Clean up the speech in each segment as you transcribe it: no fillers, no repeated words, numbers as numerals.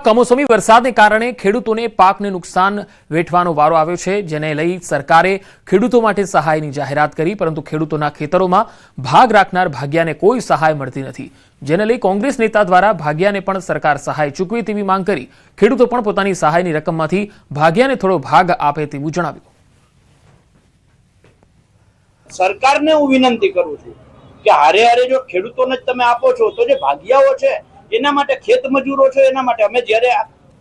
કમોસમી વરસાદને કારણે ખેડૂતોને પાકને નુકસાન વેઠવાનો વારો આવ્યો છે, જેને લઈ સરકારે ખેડૂતો માટે સહાયની જાહેરાત કરી, પરંતુ ખેડૂતોના ખેતરોમાં ભાગ રાખનાર ભાગિયાને કોઈ સહાય મળતી નથી, જેને લઈ કોંગ્રેસ નેતા દ્વારા ભાગિયાને પણ સરકાર સહાય ચૂકવે તેવી માંગ કરી ખેડૂતો પણ પોતાની સહાયની રકમમાંથી ભાગિયાને થોડો ભાગ આપે તેવું જણાવ્યું। સરકારને હું વિનંતી કરું છું કે હારે હારે જો ખેડૂતોને જ તમે આપો છો તો જે ભાગિયાઓ છે એના માટે ખેત મજૂરો છે એના માટે અમે જ્યારે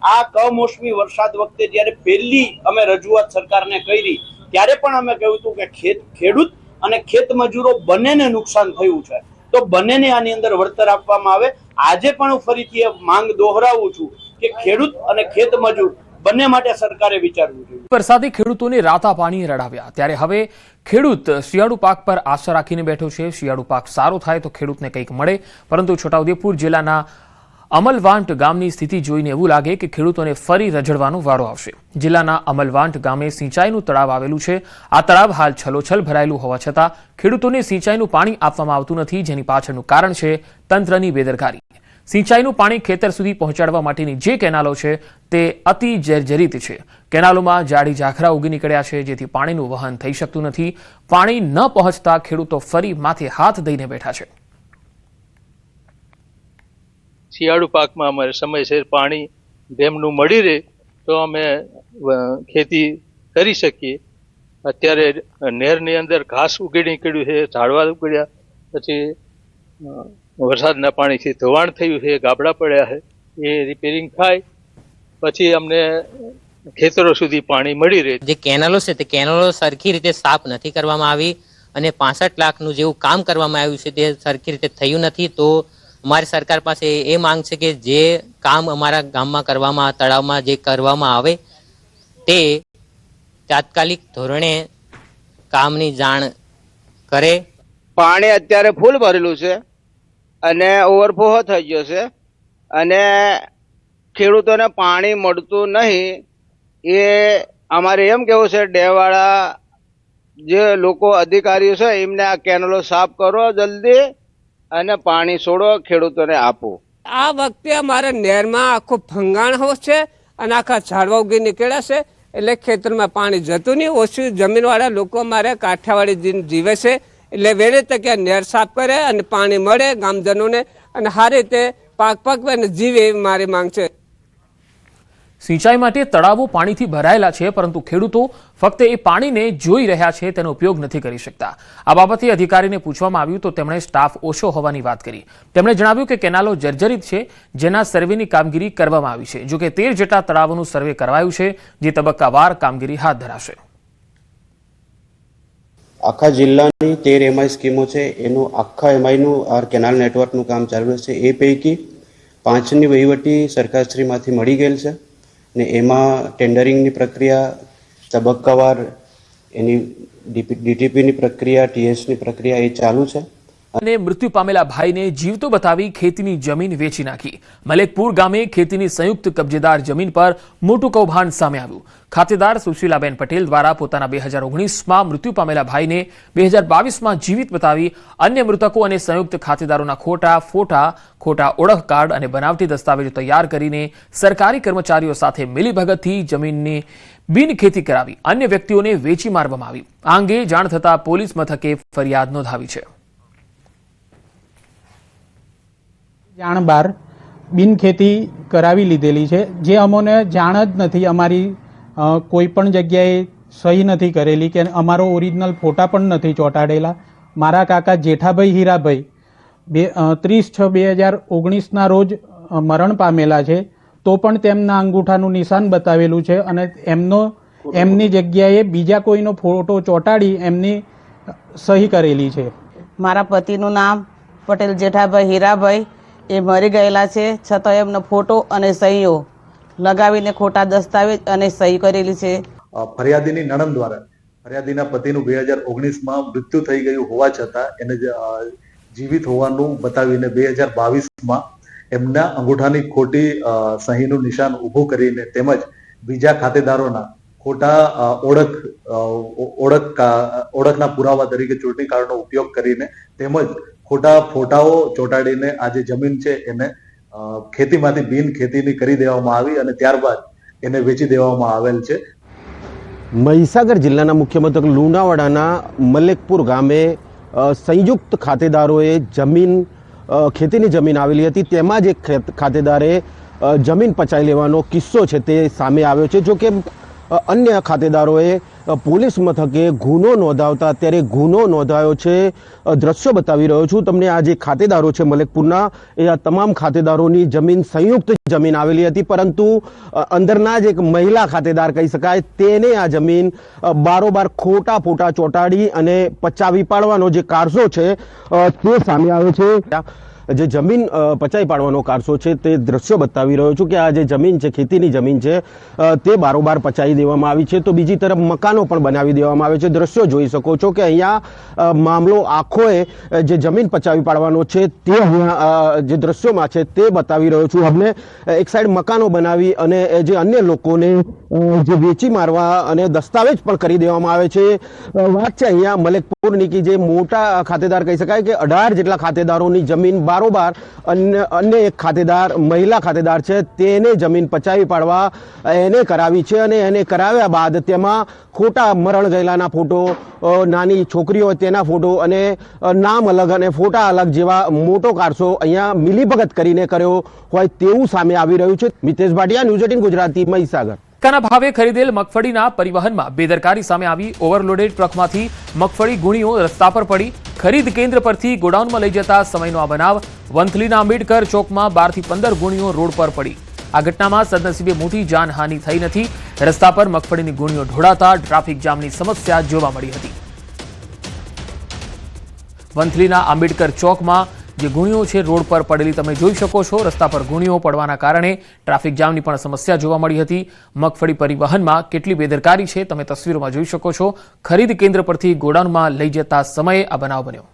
આ કમોસમી વરસાદ વખતે જ્યારે પહેલી અમે રજૂઆત સરકારને કરી ત્યારે પણ અમે કહ્યું હતું કે ખેડૂત અને ખેત મજૂરો બંનેને નુકસાન થયું છે તો બંનેને આની અંદર વળતર આપવામાં આવે। આજે પણ હું ફરીથી માંગ દોહરાવું છું કે ખેડૂત અને ખેત મજૂર બંને માટે સરકારે વિચારવું જોઈએ। વરસાદે ખેડૂતોને રાતા પાણી રડાવ્યા, ત્યારે હવે ખેડૂત શિયાળુ પાક પર આશા રાખીને બેઠો છે। શિયાળુ પાક સારો થાય તો ખેડૂતને કંઈક મળે, પરંતુ છોટાઉદેપુર જિલ્લાના અમલવાંટ ગામની સ્થિતિ જોઈને એવું લાગે કે ખેડૂતોને ફરી રઝળવાનો વારો આવશે। જિલ્લાના અમલવાંટ ગામે સિંચાઈનું તળાવ આવેલું છે। આ તળાવ હાલ છલોછલ ભરાયેલું હોવા છતાં ખેડૂતોને સિંચાઈનું પાણી આપવામાં આવતું નથી, જેની પાછળનું કારણ છે તંત્રની બેદરકારી। સિંચાઈનું પાણી ખેતર સુધી પહોંચાડવા માટેની જે કેનાલો છે તે અતિ જર્જરિત છે। કેનાલોમાં જાડી ઝાખરા ઉગી નીકળ્યા છે, જેથી પાણીનું વહન થઈ શકતું નથી। પાણી ન પહોંચતા ખેડૂતો ફરી માથે હાથ દઈને બેઠા છે। શિયાળુ પાકમાં અમારે સમયસર પાણી ડેમનું મળી રહે તો અમે ખેતી કરી શકીએ। અત્યારે નહેરની અંદર ઘાસ ઉગી નીકળ્યું છે, ઝાડવા ઉગડ્યા, પછી વરસાદના પાણીથી ધોવાણ થયું છે, ગાબડા પડ્યા છે, એ રિપેરિંગ થાય પછી અમને ખેતરો સુધી પાણી મળી રહે। જે કેનાલો છે તે કેનાલો સરખી રીતે સાફ નથી કરવામાં આવી અને 65 લાખનું જેવું કામ કરવામાં આવ્યું છે તે સરખી રીતે થયું નથી। તો અમારી સરકાર પાસે એ માંગ છે કે જે કામ અમારા ગામમાં કરવામાં, તળાવમાં જે કરવામાં આવે તે તાત્કાલિક ધોરણે કામની જાણ કરે। પાણી અત્યારે ફૂલ ભરેલું છે અને ઓવરફ્લો થઈ ગયો છે અને ખેડૂતોને પાણી મળતું નહીં, એ અમારે એમ કેવું છે ડેમવાળા જે લોકો અધિકારીઓ છે એમને આ કેનલો સાફ કરો જલ્દી અને પાણી છોડો, ખેડૂતોને આપો। આ વખતે અમારે નહેરમાં આખો ભંગાણ હોશ છે અને આખા ઝાડવા ઉગી નીકળ્યા છે, એટલે ખેતરમાં પાણી જતું નહીં। ઓછી જમીનવાળા લોકો અમારે કાઠિયાવાડી જીવે છે, એટલે વેળે તકે નહેર સાફ કરે અને પાણી મળે ગામજનોને અને સારી રીતે પાક પકવે અને જીવે એવી મારી માંગ છે। સિંચાઈ માટે તળાવો પાણીથી ભરાયેલા છે, પરંતુ ખેડૂતો ફક્ત એ પાણીને જોઈ રહ્યા છે, તેનો ઉપયોગ નથી કરી શકતા। આ બાબતે અધિકારીને પૂછવામાં આવ્યું તો તેમણે સ્ટાફ ઓછો હોવાની વાત કરી। તેમણે જણાવ્યું કે કેનાલો જર્જરિત છે, જેના સર્વેની કામગીરી કરવામાં આવી છે। જોકે 13 જેટલા તળાવોનું સર્વે કરાયું છે, જે તબક્કાવાર કામગીરી હાથ ધરાશે। આખા જિલ્લાની 13 એમઆઈ સ્કીમો છે, એનું આખા એમઆઈનું આ કેનાલ નેટવર્કનું કામ ચાલુ છે। એ પૈકી 5ની વહીવટી સરકારશ્રીમાંથી મળી ગયેલ છે ને એમાં ટેન્ડરિંગની પ્રક્રિયા, તબક્કાવાર એની ડીટીપીની પ્રક્રિયા, ટીએસની પ્રક્રિયા એ ચાલુ છે। અને મૃત્યુ પામેલા ભાઈને જીવતો બતાવી ખેતીની જમીન વેચી નાખી। મલેકપુર ગામે ખેતીની સંયુક્ત કબજેદાર જમીન પર મોટું કૌભાંડ સામે આવ્યું। ખાતેદાર સુશીલાબેન પટેલ દ્વારા પોતાના 2019માં મૃત્યુ પામેલા ભાઈને 2022માં જીવિત બતાવી અન્ય મૃતકો અને સંયુક્ત ખાતેદારોના ખોટા ફોટા, ખોટા ઓળખ કાર્ડ અને બનાવટી દસ્તાવેજો તૈયાર કરીને સરકારી કર્મચારીઓ સાથે મિલીભગતથી જમીનની બિનખેતી કરાવી અન્ય વ્યક્તિઓને વેચી મારવામાં આવી। આ અંગે જાણ થતાં પોલીસ મથકે ફરિયાદ નોંધાવી છે। જાણ બાર બિનખેતી કરાવી લીધેલી છે, જે અમોને જાણ જ નથી। અમારી કોઈ પણ જગ્યાએ સહી નથી કરેલી કે અમારો ઓરિજિનલ ફોટા પણ નથી ચોંટાડેલા। મારા કાકા જેઠાભાઈ હીરાભાઈ 30/6/2019ના રોજ મરણ પામેલા છે, તો પણ તેમના અંગૂઠાનું નિશાન બતાવેલું છે અને એમની જગ્યાએ બીજા કોઈનો ફોટો ચોંટાડી એમની સહી કરેલી છે। મારા પતિનું નામ પટેલ જેઠાભાઈ હીરાભાઈ એ મરી ગયેલા છે, છતાં એમનો ફોટો અને સહીઓ લગાવીને ખોટા દસ્તાવેજ અને સહી કરેલી છે। ફરિયાદીની નણંદ દ્વારા ફરિયાદીના પતિનું 2019માં મૃત્યુ થઈ ગયું હોવા છતાં એને જીવિત હોવાનું બતાવીને 2022માં એમના અંગૂઠાની ખોટી સહીનું નિશાન ઊભું કરીને તેમજ બીજા ખાતેદારોના ખોટા ઓળખના પુરાવા તરીકે ચૂંટણી કાર્ડનો ઉપયોગ કરીને તેમજ ખોટા ફોટાઓ ચોંટાડીને આ જે જમીન છે એને ખેતીમાંથી બિન ખેતીની કરી દેવામાં આવી અને ત્યારબાદ એને વેચી દેવામાં આવેલ છે. મહીસાગર જિલ્લાના મુખ્ય મથક લુણાવાડાના મલેકપુર ગામે સંયુક્ત ખાતેદારોએ ખેતીની જમીન આવેલી હતી, તેમાં જ એક ખાતેદારે જમીન પચાવી લેવાનો કિસ્સો છે તે સામે આવ્યો છે. જો કે અન્ય ખાતેદારોએ પોલીસ મથકે ગુનો નોંધાવતા અત્યારે ગુનો નોંધાયો છે. દ્રશ્યો બતાવી રહ્યો છું તમને. આ જે ખાતેદારો છે મલેકપુરના, એ આ તમામ ખાતેદારોની જમીન સંયુક્ત જમીન આવેલી હતી, પરંતુ અંદરના જ એક મહિલા ખાતેદાર કહી શકાય, તેને આ જમીન બારોબાર ખોટા ફોટા ચોંટાડી અને પચાવી પાડવાનો જે કારસો છે તે સામે આવ્યો છે. જે જમીન પચાવી પાડવાનો કારસો છે તે દ્રશ્યો બતાવી રહ્યો છું કે આ જે જમીન છે, ખેતીની જમીન છે, તે બારોબાર પચાવી દેવામાં આવી છે. તો બીજી તરફ મકાનો પણ બનાવી દેવામાં આવે છે. દ્રશ્યો જોઈ શકો છો કે અહીંયા મામલો આખોએ જે જમીન પચાવી પાડવાનો છે તે અહીંયા જે દ્રશ્યોમાં છે તે બતાવી રહ્યો છું. અમને એક સાઈડ મકાનો બનાવી અને જે અન્ય લોકોને જે વેચી મારવા અને દસ્તાવેજ પણ કરી દેવામાં આવે છે. વાત છે અહીંયા મલેકપુરની કે જે મોટા ખાતેદાર કહી શકાય કે 18 જેટલા ખાતેદારોની જમીન બારોબાર અન્ય એક ખાતેદાર, મહિલા ખાતેદાર છે, તેને જમીન પચાવી પાડવા એને કરાવી છે. અને એને કરાવ્યા બાદ તેમાં ખોટા મરણ ગયેલાના ફોટો, નાની છોકરીઓ તેના ફોટો અને નામ અલગ અને ફોટા અલગ જેવા મોટો કારસો અહીંયા મિલીભગત કરીને કર્યો હોય તેવું સામે આવી રહ્યું છે. મિતેશ ભાટિયા, ન્યૂઝ 18 ગુજરાતી, મહીસાગર. ટેકાના ભાવે ખરીદેલ મગફળીના પરિવહનમાં બેદરકારી સામે આવી. ઓવરલોડેડ ટ્રકમાંથી મગફળી ગુણીઓ રસ્તા પર પડી. ખરીદ કેન્દ્ર પરથી ગોડાઉનમાં લઈ જતા સમયનો આ બનાવ. વંથલીના આંબેડકર ચોકમાં 12 થી 15 ગુણીઓ રોડ પર પડી. આ ઘટનામાં સદનસીબે મોટી જાનહાનિ થઈ નથી. રસ્તા પર મગફળીની ગુણીઓ ઢોળાતા ટ્રાફિક જામની સમસ્યા જોવા મળી હતી. વંથલીના આંબેડકર ચોકમાં જે ગુણીઓ છે રોડ પર પડેલી તમે જોઈ શકો છો. રસ્તા પર ગુણીઓ પડવાના કારણે ટ્રાફિક જામની પણ સમસ્યા જોવા મળી હતી. મગફળી પરિવહનમાં કેટલી બેદરકારી છે તમે તસવીરોમાં જોઈ શકો છો. ખરીદ કેન્દ્ર પરથી ગોડાઉનમાં લઈ જતા સમયે આ બનાવ બન્યો.